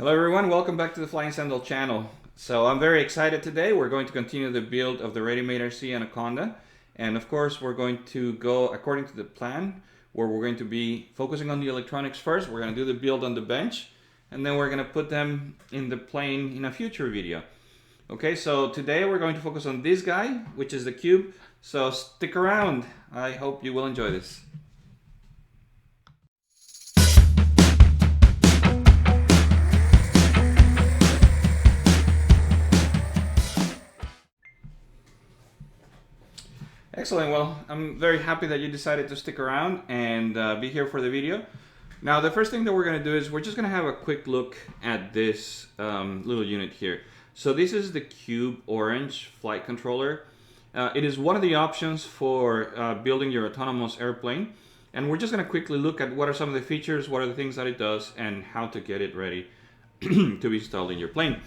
Hello everyone, welcome back to the Flying Sandal channel. So I'm very excited today. We're going to continue the build of the RMRC Anaconda. And of course we're going to go according to the plan, where we're going to be focusing on the electronics first. We're going to do the build on the bench, and then we're going to put them in the plane in a future video. Okay, so today we're going to focus on this guy, which is the cube. So stick around. I hope you will enjoy this. Excellent. Well, I'm very happy that you decided to stick around and be here for the video. Now, the first thing that we're going to do is we're just going to have a quick look at this little unit here. So this is the Cube Orange flight controller. It is one of the options for building your autonomous airplane. And we're just going to quickly look at what are some of the features, what are the things that it does, and how to get it ready to be installed in your plane.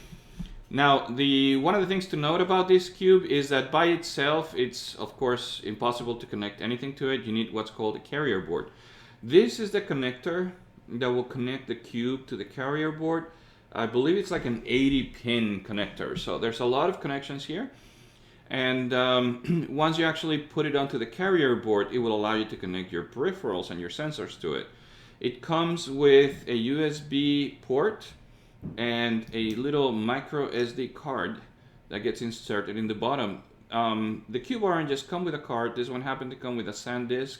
Now, one of the things to note about this cube is that by itself, it's of course impossible to connect anything to it. You need what's called a carrier board. This is the connector that will connect the cube to the carrier board. I believe it's like an 80-pin connector. So there's a lot of connections here. And once you actually put it onto the carrier board, it will allow you to connect your peripherals and your sensors to it. It comes with a USB port and a little micro SD card that gets inserted in the bottom. The Cube Oranges come with a card. This one happened to come with a SanDisk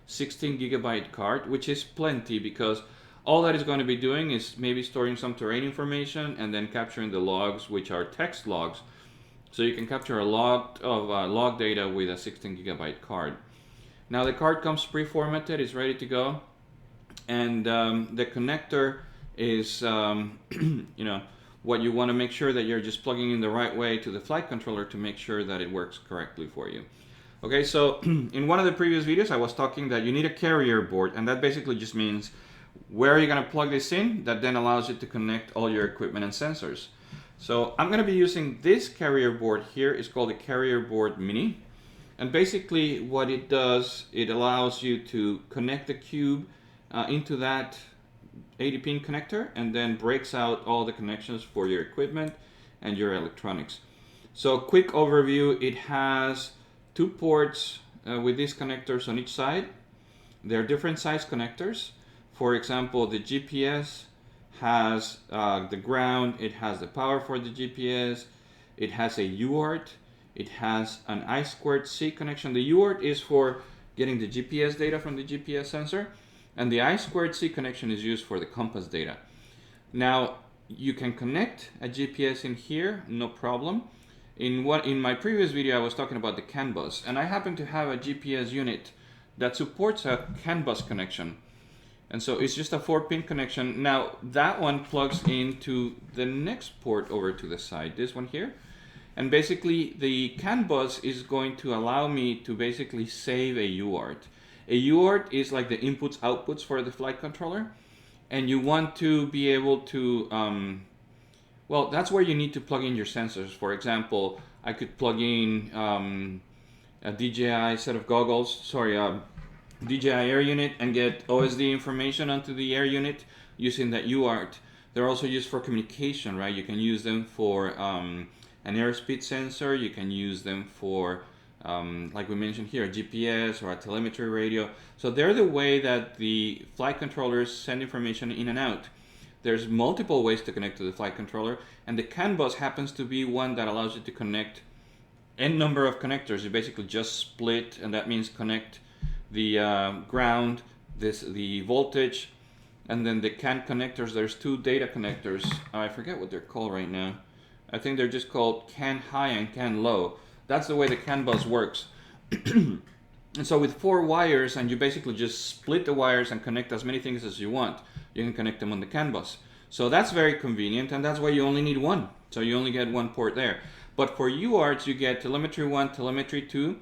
16GB card, which is plenty because all that is going to be doing is maybe storing some terrain information and then capturing the logs, which are text logs. So you can capture a lot of log data with a 16GB card. Now the card comes pre-formatted, it's ready to go, and the connector is what you want to make sure that you're just plugging in the right way to the flight controller to make sure that it works correctly for you. Okay, so in one of the previous videos I was talking that you need a carrier board, and that basically just means where are you going to plug this in that then allows you to connect all your equipment and sensors. So I'm going to be using this carrier board here. It's called the Carrier Board Mini, and basically what it does, it allows you to connect the cube into that 80-pin connector, and then breaks out all the connections for your equipment and your electronics. So quick overview, it has two ports with these connectors on each side. They're different size connectors. For example, the GPS has the ground, it has the power for the GPS, it has a UART, it has an I2C connection. The UART is for getting the GPS data from the GPS sensor, and the I2C connection is used for the compass data. Now, you can connect a GPS in here, no problem. In my previous video, I was talking about the CAN bus, and I happen to have a GPS unit that supports a CAN bus connection. And so it's just a 4-pin connection. Now, that one plugs into the next port over to the side, this one here. And basically, the CAN bus is going to allow me to basically save a UART. A UART is like the inputs outputs for the flight controller, and you want to be able to well, that's where you need to plug in your sensors. For example, I could plug in a DJI set of goggles, DJI air unit, and get OSD information onto the air unit using that UART. They're also used for communication, right? You can use them for an airspeed sensor. You can use them for like we mentioned here, a GPS or a telemetry radio. So they're the way that the flight controllers send information in and out. There's multiple ways to connect to the flight controller, and the CAN bus happens to be one that allows you to connect n number of connectors. You basically just split, and that means connect the ground, the voltage, and then the CAN connectors. There's two data connectors. I forget what they're called right now. I think they're just called CAN high and CAN low. That's the way the CAN bus works. And so with 4 wires, and you basically just split the wires and connect as many things as you want, you can connect them on the CAN bus. So that's very convenient, and that's why you only need one. So you only get one port there. But for UARTs, you get telemetry 1, telemetry 2.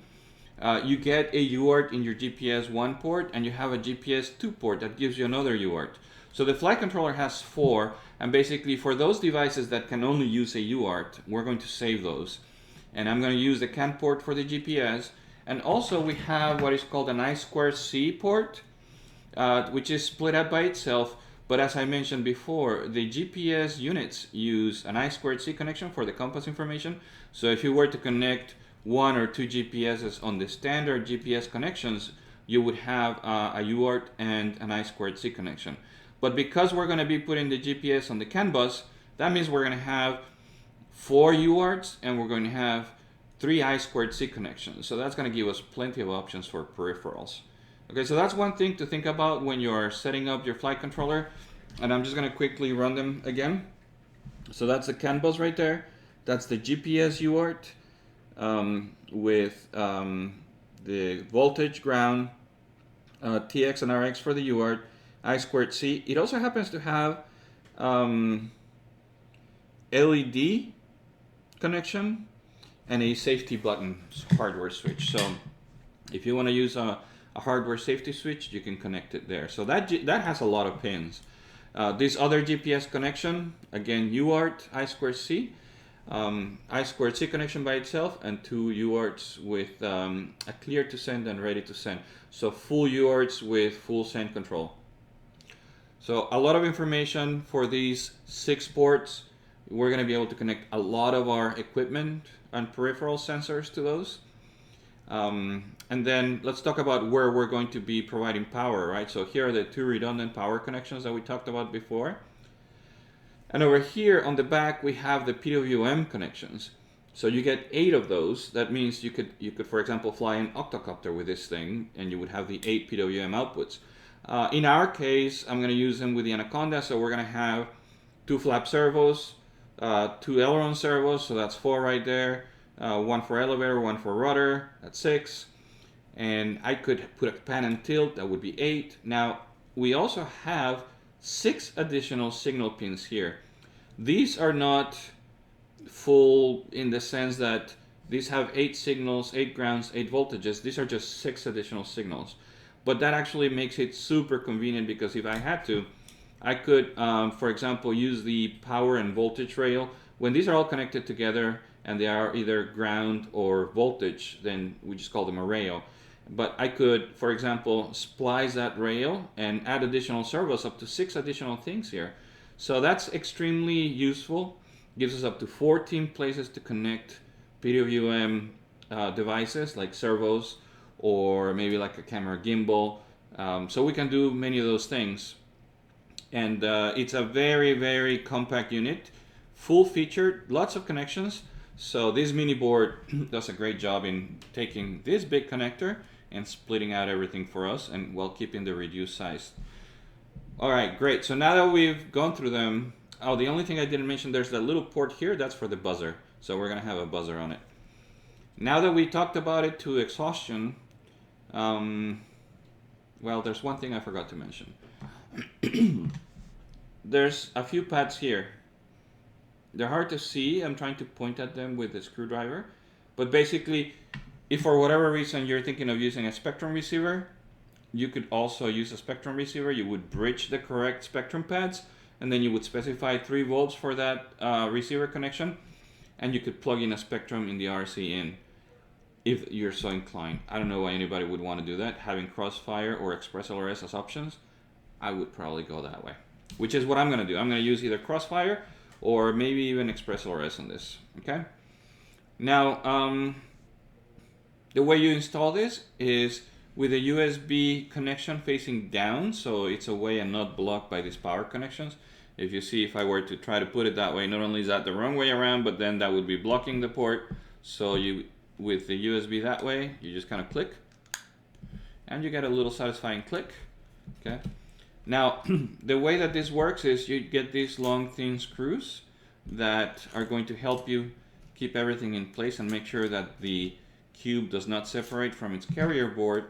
You get a UART in your GPS 1 port, and you have a GPS 2 port that gives you another UART. So the flight controller has 4, and basically for those devices that can only use a UART, we're going to save those. And I'm going to use the CAN port for the GPS. And also we have what is called an I2C port, which is split up by itself. But as I mentioned before, the GPS units use an I2C connection for the compass information. So if you were to connect 1 or 2 GPSs on the standard GPS connections, you would have a UART and an I2C connection. But because we're going to be putting the GPS on the CAN bus, that means we're going to have 4 UARTs and we're going to have 3 I2C connections. So that's going to give us plenty of options for peripherals. Okay, so that's one thing to think about when you're setting up your flight controller. And I'm just going to quickly run them again. So that's the CAN bus right there. That's the GPS UART with the voltage, ground, TX and RX for the UART, I2C. It also happens to have LED connection and a safety button hardware switch. So if you want to use a hardware safety switch, you can connect it there. So that has a lot of pins. This other GPS connection, again, UART, I2C, I2C connection by itself, and 2 UARTs with a clear to send and ready to send. So full UARTs with full send control. So a lot of information for these 6 ports. We're going to be able to connect a lot of our equipment and peripheral sensors to those. And then let's talk about where we're going to be providing power, right? So here are the 2 redundant power connections that we talked about before. And over here on the back, we have the PWM connections. So you get 8 of those. That means you could, for example, fly an octocopter with this thing, and you would have the 8 PWM outputs. In our case, I'm going to use them with the Anaconda. So we're going to have 2 flap servos, 2 aileron servos. So that's 4 right there. 1 for elevator, 1 for rudder. That's 6. And I could put a pan and tilt. That would be 8. Now, we also have 6 additional signal pins here. These are not full in the sense that these have 8 signals, 8 grounds, 8 voltages. These are just 6 additional signals. But that actually makes it super convenient, because if I had to, I could, for example, use the power and voltage rail. When these are all connected together and they are either ground or voltage, then we just call them a rail. But I could, for example, splice that rail and add additional servos, up to 6 additional things here. So that's extremely useful. Gives us up to 14 places to connect PWM devices like servos, or maybe like a camera gimbal. So we can do many of those things. And it's a very, very compact unit, full featured, lots of connections. So this mini board does a great job in taking this big connector and splitting out everything for us, and while keeping the reduced size. All right, great. So now that we've gone through them, oh, the only thing I didn't mention, there's that little port here, that's for the buzzer. So we're gonna have a buzzer on it. Now that we talked about it to exhaustion, well, there's one thing I forgot to mention. There's a few pads here. They're hard to see. I'm trying to point at them with the screwdriver. But basically, if for whatever reason you're thinking of using a Spectrum receiver, you could also use a Spectrum receiver. You would bridge the correct Spectrum pads, and then you would specify 3 volts for that receiver connection, and you could plug in a Spectrum in the RC in, if you're so inclined. I don't know why anybody would want to do that. Having Crossfire or Express LRS as options, I would probably go that way, which is what I'm going to do. I'm going to use either Crossfire or maybe even Express LRS on this, okay? Now, the way you install this is with a USB connection facing down, so it's away and not blocked by these power connections. If you see, if I were to try to put it that way, not only is that the wrong way around, but then that would be blocking the port. So you, with the USB that way, you just kind of click, and you get a little satisfying click, okay? Now, the way that this works is you get these long, thin screws that are going to help you keep everything in place and make sure that the cube does not separate from its carrier board.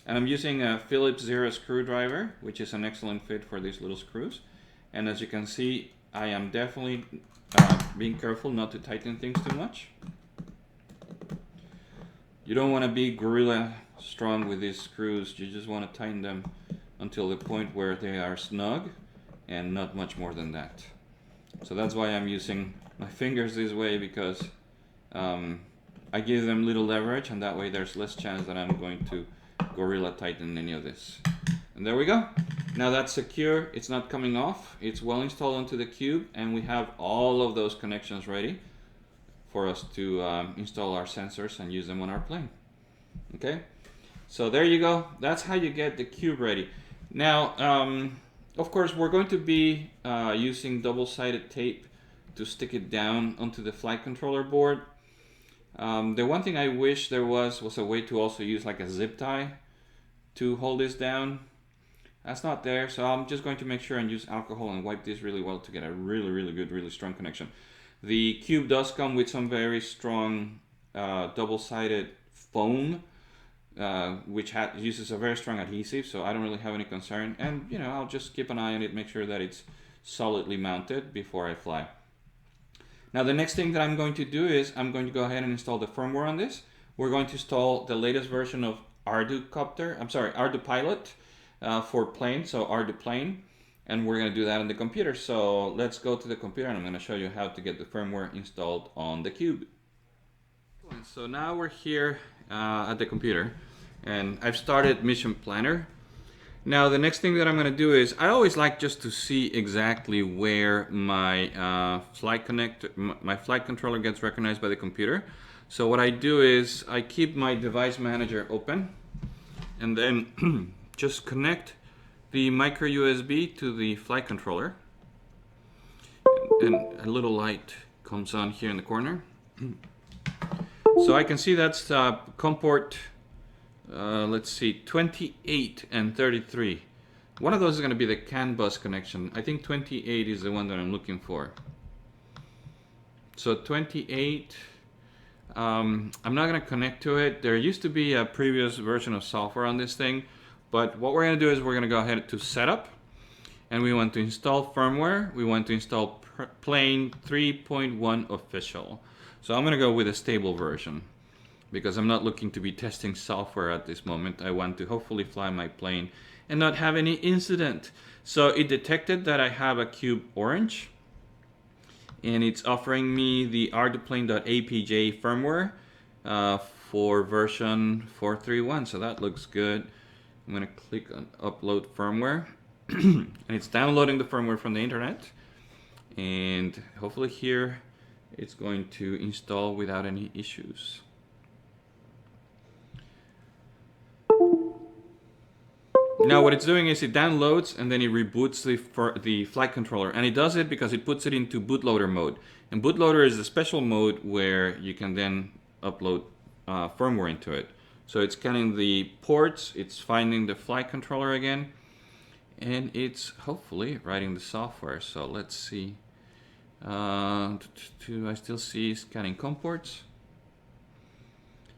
And I'm using a Phillips 0 screwdriver, which is an excellent fit for these little screws. And as you can see, I am definitely being careful not to tighten things too much. You don't want to be gorilla strong with these screws. You just want to tighten them until the point where they are snug, and not much more than that. So that's why I'm using my fingers this way, because I give them little leverage, and that way there's less chance that I'm going to gorilla tighten any of this. And there we go. Now that's secure, it's not coming off, it's well installed onto the cube, and we have all of those connections ready for us to install our sensors and use them on our plane. Okay, so there you go. That's how you get the cube ready. Now, of course, we're going to be using double-sided tape to stick it down onto the flight controller board. The one thing I wish there was a way to also use like a zip tie to hold this down. That's not there, so I'm just going to make sure and use alcohol and wipe this really well to get a really good, really strong connection. The cube does come with some very strong double-sided foam, which uses a very strong adhesive, so I don't really have any concern. And you know, I'll just keep an eye on it, make sure that it's solidly mounted before I fly. Now the next thing that I'm going to do is I'm going to go ahead and install the firmware on this. We're going to install the latest version of Ardupilot for plane, so Arduplane, and we're going to do that on the computer. So let's go to the computer and I'm going to show you how to get the firmware installed on the cube. So now we're here at the computer and I've started Mission Planner. Now the next thing that I'm going to do is I always like just to see exactly where my flight controller gets recognized by the computer. So what I do is I keep my device manager open and then just connect the micro USB to the flight controller, and a little light comes on here in the corner. So I can see that's COM port, let's see, 28 and 33. One of those is going to be the CAN bus connection. I think 28 is the one that I'm looking for. So 28, I'm not going to connect to it. There used to be a previous version of software on this thing, but what we're going to do is we're going to go ahead to setup, and we want to install firmware. We want to install plane 3.1 official. So I'm going to go with a stable version because I'm not looking to be testing software at this moment. I want to hopefully fly my plane and not have any incident. So it detected that I have a cube orange, and it's offering me the Arduplane.apj firmware for version 4.3.1. So that looks good. I'm going to click on upload firmware and it's downloading the firmware from the internet, and hopefully here it's going to install without any issues. Now what it's doing is it downloads and then it reboots the flight controller, and it does it because it puts it into bootloader mode, and bootloader is a special mode where you can then upload firmware into it. So it's scanning the ports, it's finding the flight controller again, and it's hopefully writing the software. So let's see. I still see scanning COM ports.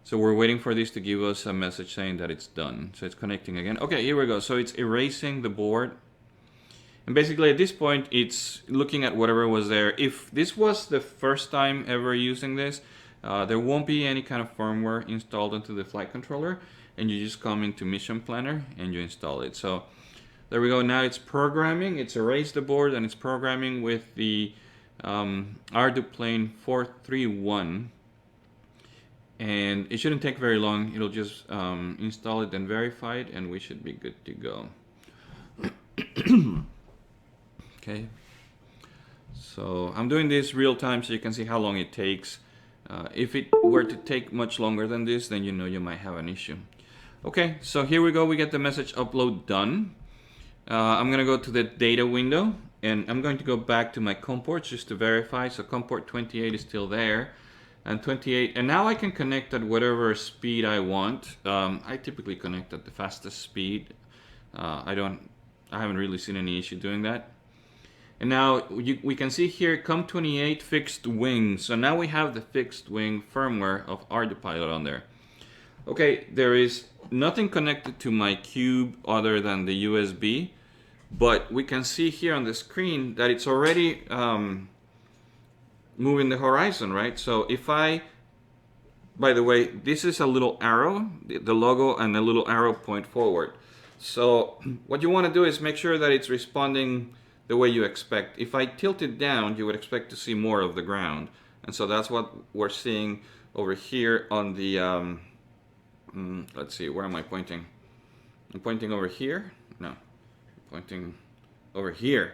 So we're waiting for this to give us a message saying that it's done. So it's connecting again. Okay, here we go. So it's erasing the board. And basically at this point, it's looking at whatever was there. If this was the first time ever using this, there won't be any kind of firmware installed into the flight controller, and you just come into Mission Planner and you install it. So there we go. Now it's programming. It's erased the board and it's programming with the Arduplane 4.3.1, and it shouldn't take very long. It'll just install it and verify it, and we should be good to go. Okay. So I'm doing this real time so you can see how long it takes. If it were to take much longer than this, then you know you might have an issue. Okay, so here we go. We get the message upload done. I'm going to go to the data window, and I'm going to go back to my COM ports just to verify. So COM port 28 is still there, and 28. And now I can connect at whatever speed I want. I typically connect at the fastest speed. I haven't really seen any issue doing that. And now we can see here COM 28 fixed wing. So now we have the fixed wing firmware of Ardupilot on there. Okay, there is nothing connected to my cube other than the USB, but we can see here on the screen that it's already moving the horizon, right? So if by the way, this is a little arrow, the logo and a little arrow point forward. So what you want to do is make sure that it's responding the way you expect. If I tilt it down, you would expect to see more of the ground. And so that's what we're seeing over here on the, let's see, where am I pointing? I'm pointing over here. No, pointing over here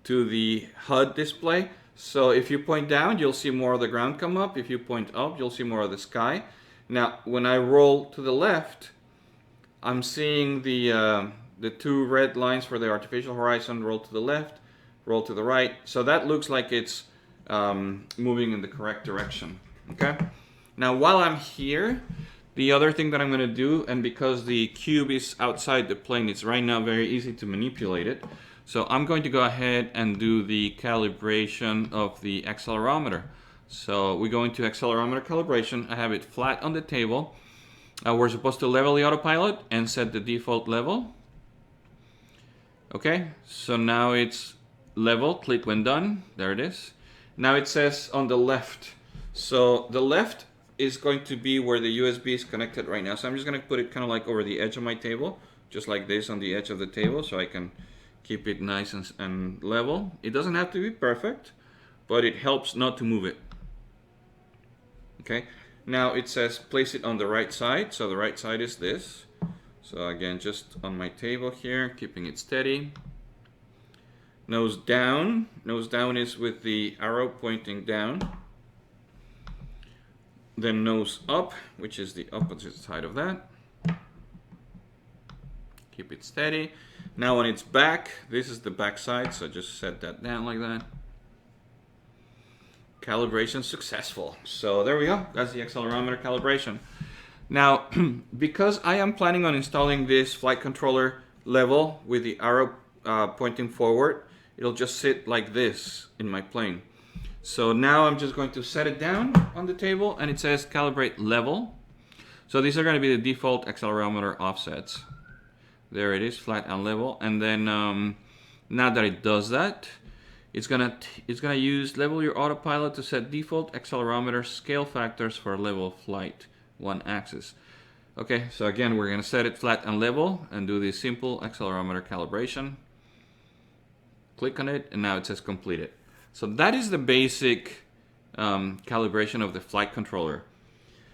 to the HUD display. So if you point down, you'll see more of the ground come up. If you point up, you'll see more of the sky. Now, when I roll to the left, I'm seeing the two red lines for the artificial horizon roll to the left, roll to the right. So that looks like it's moving in the correct direction. Okay. Now, while I'm here, the other thing that I'm going to do, and because the cube is outside the plane, it's right now very easy to manipulate it. So I'm going to go ahead and do the calibration of the accelerometer. So we go into accelerometer calibration. I have it flat on the table. We're supposed to level the autopilot and set the default level. Okay, so now it's level. Click when done. There it is. Now it says on the left. So the left is going to be where the USB is connected right now. So I'm just going to put it kind of like over the edge of my table, just like this on the edge of the table, so I can keep it nice and level. It doesn't have to be perfect, but it helps not to move it. Okay, now it says place it on the right side. So the right side is this. So again, just on my table here, keeping it steady. Nose down. Nose down is with the arrow pointing down. Then nose up, which is the opposite side of that. Keep it steady. Now on its back, this is the back side, so just set that down like that. Calibration successful. So there we go. That's the accelerometer calibration. Now, because I am planning on installing this flight controller level with the arrow pointing forward, it'll just sit like this in my plane. So now I'm just going to set it down on the table, and it says calibrate level. So these are going to be the default accelerometer offsets. There it is, flat and level. And then now that it does that, it's gonna use level your autopilot to set default accelerometer scale factors for level flight, 1 axis. Okay, so again, we're gonna set it flat and level and do this simple accelerometer calibration. Click on it, and now it says completed. So that is the basic calibration of the flight controller.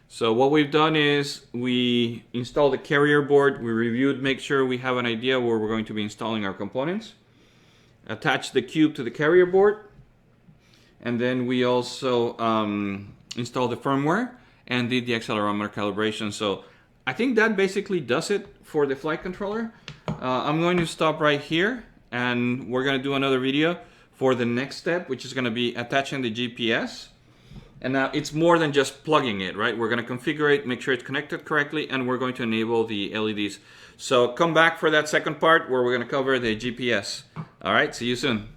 So what we've done is we installed the carrier board, we reviewed, make sure we have an idea where we're going to be installing our components, attached the cube to the carrier board, and then we also installed the firmware and did the accelerometer calibration. So I think that basically does it for the flight controller. I'm going to stop right here, and we're going to do another video for the next step, which is going to be attaching the GPS. And now it's more than just plugging it, right? We're going to configure it, make sure it's connected correctly, and we're going to enable the LEDs. So come back for that second part where we're going to cover the GPS. All right, see you soon.